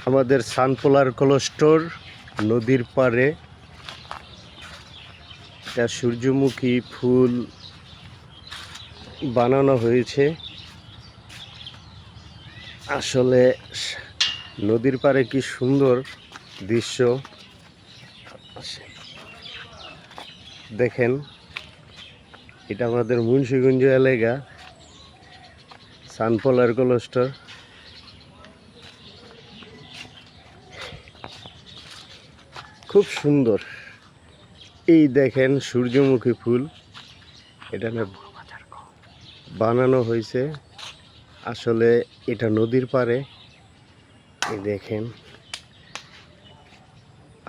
আমাদের সানপোলার কোল্ড নদীর পাড়ে একটা সূর্যমুখী ফুল বানানো হয়েছে। আসলে নদীর পাড়ে কি সুন্দর দৃশ্য দেখেন। এটা আমাদের মুন্সিগঞ্জ এলাকা সানপোলার কোল্ড। খুব সুন্দর। এই দেখেন সূর্যমুখী ফুল, এটা বানানো হয়েছে। আসলে এটা নদীর পাড়ে। এই দেখেন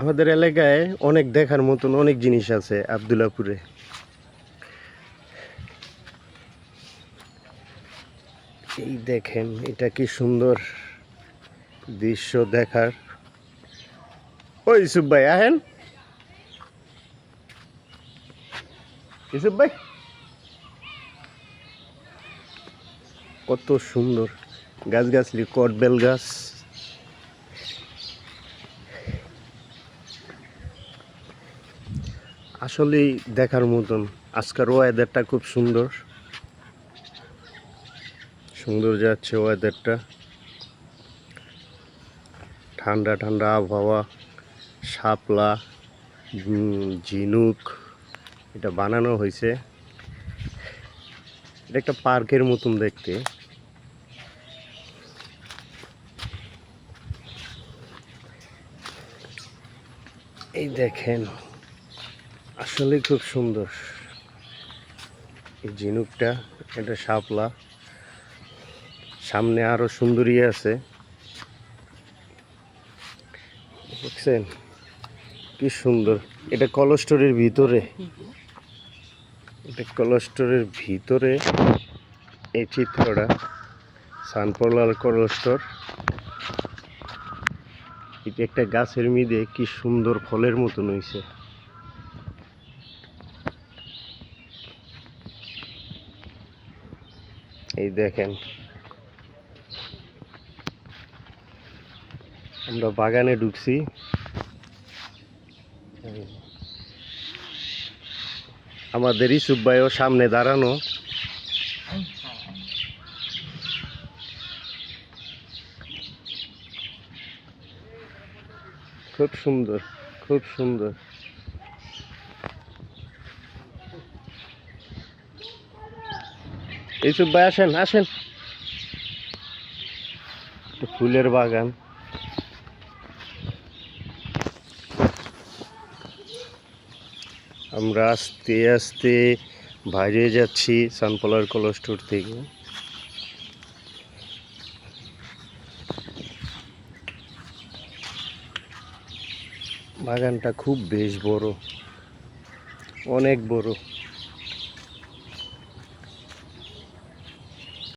আমাদের এলাকায় অনেক দেখার মতন অনেক জিনিস আছে আব্দুল্লাহপুরে। এই দেখেন এটা কি সুন্দর দৃশ্য দেখার। ওই ইউসুফ ভাই আহেন, ইউসুফ ভাই কত সুন্দর গাছগাছলি, কটবেল গাছ। আসলেই দেখার মতন। আজকের ওয়েদারটা খুব সুন্দর সুন্দর যাচ্ছে ওয়েদারটা, ঠান্ডা ঠান্ডা আবহাওয়া। শাপলা, ঝিনুক এটা বানানো হয়েছে। এটা একটা পার্কের মতন দেখতে। এই দেখেন আসলে খুব সুন্দর এই ঝিনুকটা। এটা শাপলা, সামনে আরো সুন্দরী আছে দেখছেন কি সুন্দর। এটা কোল্ড স্টোরের ভিতরে, এটা কোল্ড স্টোরের ভিতরে এই চিত্রটা। সানপোলার কোল্ড স্টোর। এটা একটা গাছের মধ্যে কি সুন্দর ফলের মতন হয়েছে। এই দেখেন আমরা বাগানে ঢুকছি। আমাদের ইউসুফ ভাইও সামনে দাঁড়ানো। খুব সুন্দর, খুব সুন্দর। ইউসুফ ভাই আসেন আসেন। ফুলের বাগান। আমরা আস্তে আস্তে বাইরে যাচ্ছি সানপোলার কোল্ড স্টোর থেকে। বাগানটা খুব বেশ বড়, অনেক বড়।